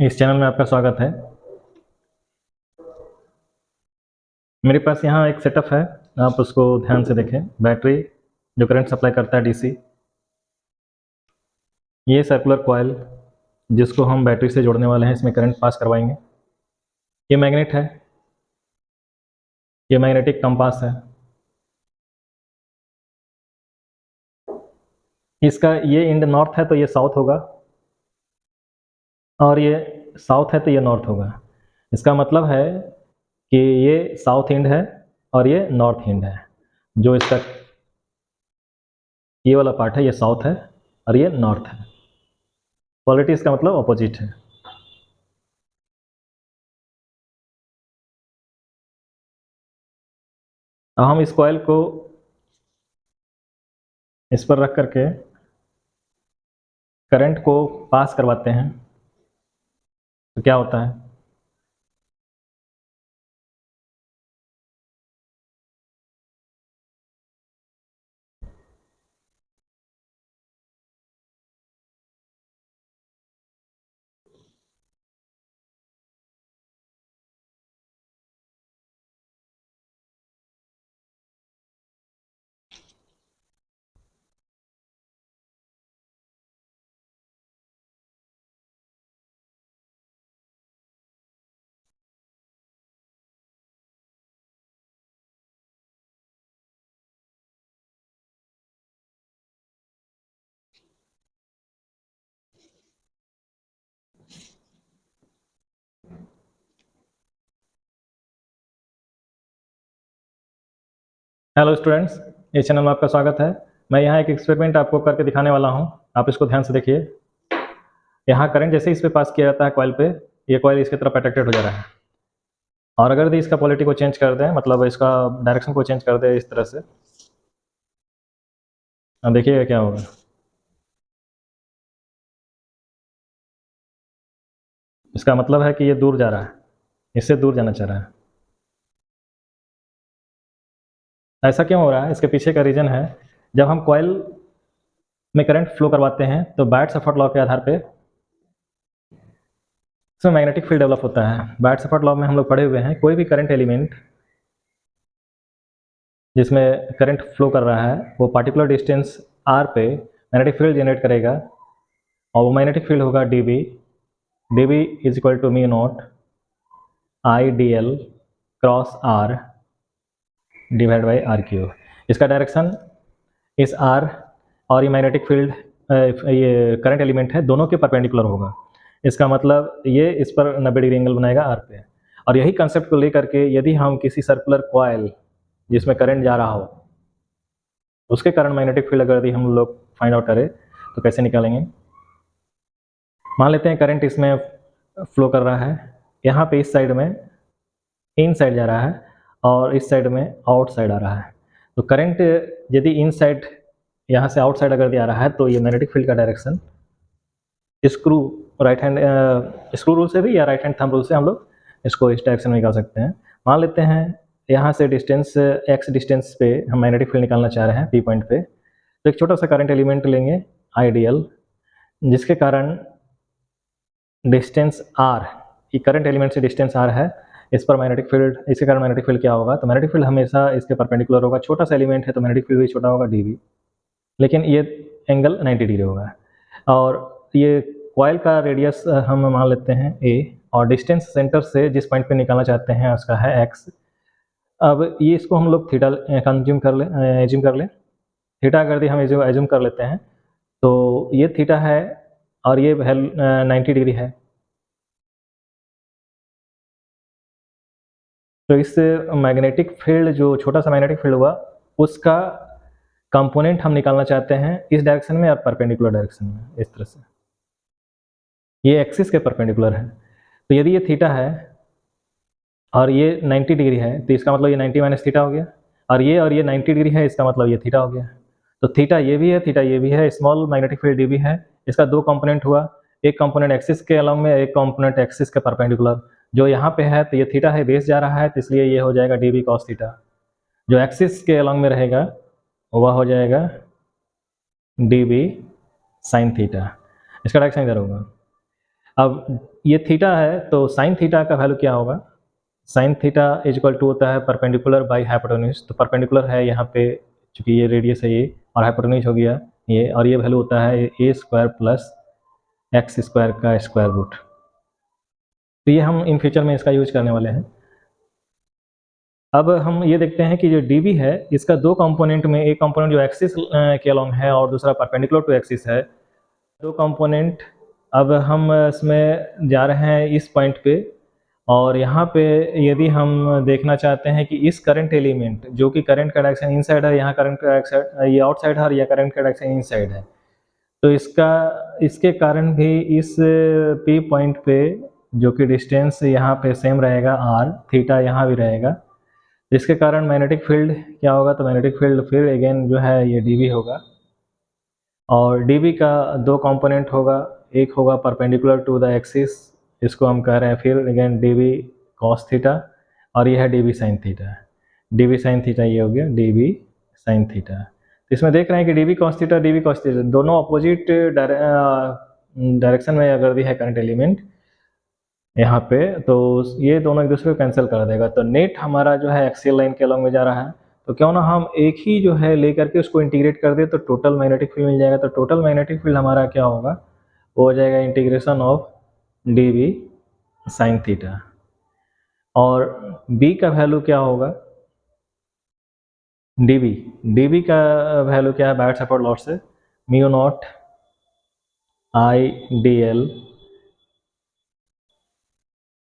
इस चैनल में आपका स्वागत है। मेरे पास यहाँ एक सेटअप है, आप उसको ध्यान से देखें। बैटरी जो करंट सप्लाई करता है डीसी, ये सर्कुलर कॉइल जिसको हम बैटरी से जोड़ने वाले हैं, इसमें करंट पास करवाएंगे। ये मैग्नेट है, ये मैग्नेटिक कंपास है। इसका ये एंड नॉर्थ है तो ये साउथ होगा, और ये साउथ है तो ये नॉर्थ होगा। इसका मतलब है कि ये साउथ एंड है और ये नॉर्थ एंड है। जो इसका ये वाला पार्ट है ये साउथ है और ये नॉर्थ है। क्वालिटी इसका मतलब अपोजिट है। अब हम इस कॉइल को इस पर रख करके करंट को पास करवाते हैं तो क्या होता है। हेलो स्टूडेंट्स, इस चैनल में आपका स्वागत है। मैं यहाँ एक एक्सपेरिमेंट आपको करके दिखाने वाला हूँ, आप इसको ध्यान से देखिए। यहाँ करंट जैसे इस पे पास किया जाता है कॉइल पे, ये कॉइल इसकी तरफ अट्रैक्टेड हो जा रहा है। और अगर यदि इसका पोलैरिटी को चेंज कर दें, मतलब इसका डायरेक्शन को चेंज कर दें इस तरह से, अब देखिएगा क्या होगा। इसका मतलब है कि ये दूर जा रहा है, इससे दूर जाना चाह रहा है। ऐसा क्यों हो रहा है? इसके पीछे का रीज़न है, जब हम कॉइल में करंट फ्लो करवाते हैं तो बैट-सफोर्ड लॉ के आधार पे इसमें मैग्नेटिक फील्ड डेवलप होता है। बैट-सफोर्ड लॉ में हम लोग पढ़े हुए हैं, कोई भी करंट एलिमेंट जिसमें करंट फ्लो कर रहा है वो पार्टिकुलर डिस्टेंस आर पे मैग्नेटिक फील्ड जनरेट करेगा, और वो मैग्नेटिक फील्ड होगा DB. DB is equal to mu naught I D L cross R divide by R cube. इसका डायरेक्शन इस आर और ये मैग्नेटिक फील्ड ये करंट एलिमेंट है, दोनों के परपेंडिकुलर होगा। इसका मतलब ये इस पर 90 डिग्री एंगल बनाएगा आर पे। और यही कंसेप्ट को लेकर के यदि हम किसी सर्कुलर कॉइल जिसमें करंट जा रहा हो, उसके कारण मैग्नेटिक फील्ड अगर यदि हम लोग फाइंड आउट करें तो कैसे निकालेंगे। मान लेते हैं करंट इसमें फ्लो कर रहा है, यहाँ पे इस साइड में इन साइड जा रहा है और इस साइड में आउट साइड आ रहा है। तो करंट यदि इन साइड यहाँ से आउट साइड अगर आ रहा है तो ये मैग्नेटिक फील्ड का direction screw right hand screw rule से भी या राइट हैंड थंब रूल से हम लोग इसको इस डायरेक्शन में निकाल सकते हैं। मान लेते हैं यहाँ से डिस्टेंस x डिस्टेंस पे हम मैग्नेटिक फील्ड निकालना चाह रहे हैं पी पॉइंट पे, तो एक छोटा सा करंट एलिमेंट लेंगे आइडियल, जिसके कारण डिस्टेंस r, ये करंट एलिमेंट से डिस्टेंस r है, इस पर मैग्नेटिक फील्ड, इसके कारण मैग्नेटिक फील्ड क्या होगा, तो मैग्नेटिक फील्ड हमेशा इसके परपेंडिकुलर होगा। छोटा सा एलिमेंट है तो मैग्नेटिक फील्ड भी छोटा होगा dv, लेकिन ये एंगल 90 डिग्री होगा। और ये कॉइल का रेडियस हम मान लेते हैं a, और डिस्टेंस सेंटर से जिस पॉइंट पे निकालना चाहते हैं उसका है x। अब ये इसको हम लोग थीटा कंज्यूम कर लें, एज्यूम कर लें। थीटा अगर हम एज्यूम कर लेते हैं तो ये थीटा है और ये 90 डिग्री है। तो इस मैग्नेटिक फील्ड, जो छोटा सा मैग्नेटिक फील्ड हुआ, उसका कंपोनेंट हम निकालना चाहते हैं इस डायरेक्शन में और परपेंडिकुलर डायरेक्शन में, इस तरह से। ये एक्सिस के परपेंडिकुलर है। तो यदि ये थीटा है और ये 90 डिग्री है तो इसका मतलब ये 90 माइनस थीटा हो गया, और ये 90 डिग्री है, इसका मतलब ये थीटा हो गया। तो थीटा ये भी है, थीटा ये भी है। स्मॉल मैग्नेटिक फील्ड डी भी है, इसका दो कंपोनेंट हुआ, एक कंपोनेंट एक्सिस के अलॉन्ग में, एक कंपोनेंट एक्सिस के परपेंडिकुलर। जो यहाँ पे है तो ये थीटा है, बेस जा रहा है, तो इसलिए ये हो जाएगा डी बी कॉस थीटा। जो एक्सिस के अलॉन्ग में रहेगा वह हो जाएगा डी बी साइन थीटा। इसका डायरेक्शन इधर होगा। अब ये थीटा है तो साइन थीटा का वैल्यू क्या होगा, sine theta is equal to होता है परपेंडिकुलर बाई हाइपोटेन्यूज। तो परपेंडिकुलर है यहाँ पे चूँकि ये रेडियस है ये, और हाइपोटेन्यूज हो गया ये, और ये वैल्यू होता है ए स्क्वायर प्लस एक्स स्क्वायर का स्क्वायर रूट। तो ये हम इन फ्यूचर में इसका यूज करने वाले हैं। अब हम ये देखते हैं कि जो डी है इसका दो कंपोनेंट में, एक कंपोनेंट जो एक्सिस के अलोंग है और दूसरा परपेंडिकुलर टू एक्सिस है, दो कंपोनेंट। अब हम इसमें जा रहे हैं इस पॉइंट पे, और यहाँ पे यदि हम देखना चाहते हैं कि इस करंट एलिमेंट जो कि करंट का डायरेक्शन इनसाइड है, यहाँ करंट का डायरेक्शन ये आउटसाइड है, और यह करंट का डायरेक्शन इनसाइड है, तो इसके कारण भी इस पी पॉइंट पे जो कि डिस्टेंस यहाँ पे सेम रहेगा आर, थीटा यहाँ भी रहेगा, जिसके कारण मैग्नेटिक फील्ड क्या होगा, तो मैग्नेटिक फील्ड फिर अगेन जो है ये डी होगा। और डी का दो कंपोनेंट होगा, एक होगा परपेंडिकुलर टू द एक्सिस, इसको हम कह रहे हैं फिर again D B cos theta, और यह है D B sine theta. D B sine theta ये हो गया डी बी साइन थीटा। तो इसमें देख रहे हैं कि डी बी कॉस थीटा दोनों अपोजिट डायरेक्शन में अगर भी है करंट एलिमेंट यहाँ पे, तो ये दोनों एक दूसरे को कैंसिल कर देगा। तो नेट हमारा जो है एक्सियल लाइन के अलॉन्ग में जा रहा है, तो क्यों ना हम एक ही जो है लेकर के उसको इंटीग्रेट कर दे, तो टोटल मैग्नेटिक फील्ड मिल जाएगा। तो टोटल मैग्नेटिक फील्ड हमारा क्या होगा, वो हो जाएगा integration of D B sine theta. और बी का वैल्यू क्या होगा, डी बी का वैल्यू क्या है, बैट सपोर्ट लॉस से mu naught I D L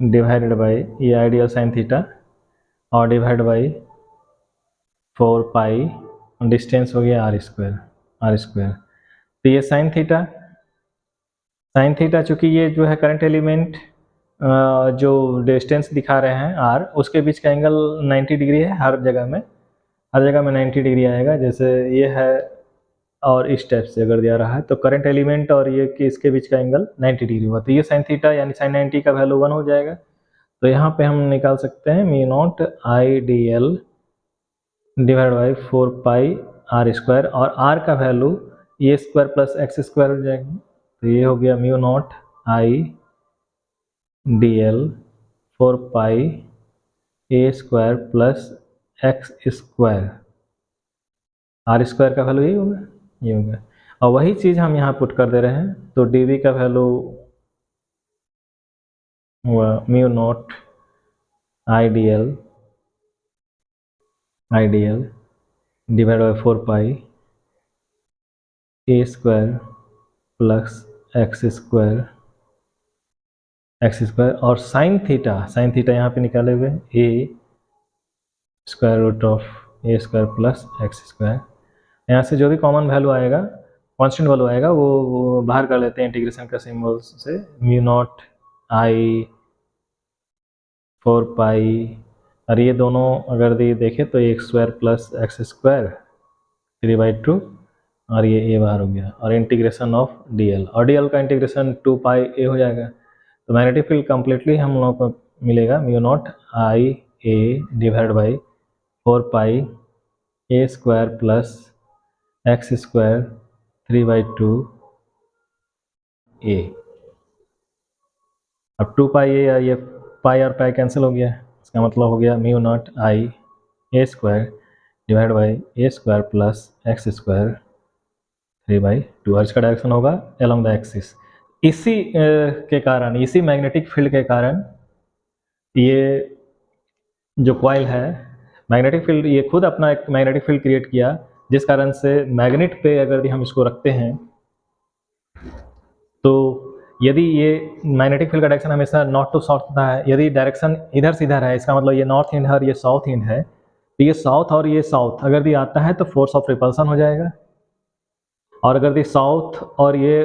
divided by ये आइडियल साइन थीटा, और डिवाइड बाई 4 पाई, डिस्टेंस हो गया आर स्क्वायर। तो ये साइन थीटा चूँकि ये जो है करंट एलिमेंट जो डिस्टेंस दिखा रहे हैं आर, उसके बीच का एंगल 90 डिग्री है, हर जगह में 90 डिग्री आएगा। जैसे ये है और इस टाइप से अगर दिया रहा है, तो करंट एलिमेंट और ये कि इसके बीच का एंगल 90 डिग्री हुआ, तो ये साइन थीटा यानी साइन 90 का वैल्यू 1 हो जाएगा। तो यहाँ पे हम निकाल सकते हैं mu naught I D L divide by 4 pi R square, और आर का value A square plus x square हो जाएगा। तो ये हो गया mu naught I D L 4 pi A square plus x square, R square का वैल्यू ये होगा। और वही चीज़ हम यहाँ पुट कर दे रहे हैं, तो डी वी का वैल्यू हुआ mu naught I D L divide by 4 pi A square plus x square, और साइन थीटा यहाँ पे निकाले हुए a square root of a square plus x square. यहाँ से जो भी कॉमन वैल्यू आएगा, कांस्टेंट वैल्यू आएगा, वो बाहर कर लेते हैं इंटीग्रेशन का सिंबल से, म्यू नॉट आई 4 पाई, और ये दोनों अगर देखें तो x square plus x square 3/2, और ये ए बाहर हो गया, और इंटीग्रेशन ऑफ डी एल, और डी एल का इंटीग्रेशन 2 पाई ए हो जाएगा। तो मैग्नेटिक फील्ड कम्प्लीटली हम लोग को मिलेगा mu naught I A divide by 4 pi A square plus x square 3/2 ए। अब 2 पाई ये पाई और पाई कैंसिल हो गया, इसका मतलब हो गया mu naught I A square divide by A square plus x square 3/2, और इसका डायरेक्शन होगा अलोंग द एक्सिस। इसी के कारण, इसी मैग्नेटिक फील्ड के कारण ये जो कॉइल है, मैग्नेटिक फील्ड ये खुद अपना एक मैग्नेटिक फील्ड क्रिएट किया, जिस कारण से मैग्नेट पे अगर हम इसको रखते हैं, तो यदि ये मैग्नेटिक फील्ड का डायरेक्शन हमेशा नॉर्थ टू साउथ होता है, यदि डायरेक्शन इधर से इधर है, इसका मतलब ये नॉर्थ इंड है और ये साउथ इंड है, तो ये साउथ और ये साउथ अगर भी आता है तो फोर्स ऑफ रिपल्सन हो जाएगा। और अगर ये साउथ और ये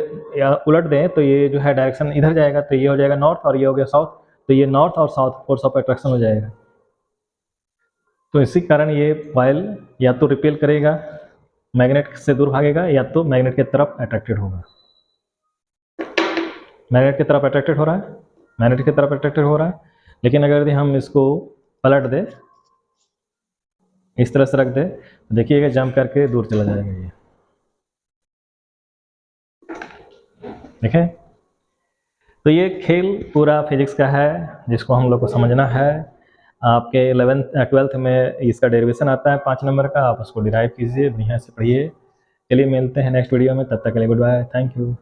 उलट दें तो ये जो है डायरेक्शन इधर जाएगा, तो ये हो जाएगा नॉर्थ और ये हो गया साउथ, तो ये नॉर्थ और साउथ फोर्स ऑफ अट्रैक्शन हो जाएगा। तो इसी कारण ये कॉइल या तो रिपेल करेगा, मैग्नेट से दूर भागेगा, या तो मैग्नेट की तरफ अट्रैक्टेड होगा। मैग्नेट की तरफ अट्रैक्टेड हो रहा है, लेकिन अगर हम इसको पलट दें, इस तरह से रख दे, देखिएगा जंप करके दूर चला जाएगा ये, देखें। तो ये खेल पूरा फिजिक्स का है जिसको हम लोग को समझना है। आपके 12th में इसका डेरिवेशन आता है 5 नंबर का, आप उसको डिराइव कीजिए, बढ़िया से पढ़िए। चलिए मिलते हैं नेक्स्ट वीडियो में, तब तक के लिए गुड बाय, थैंक यू।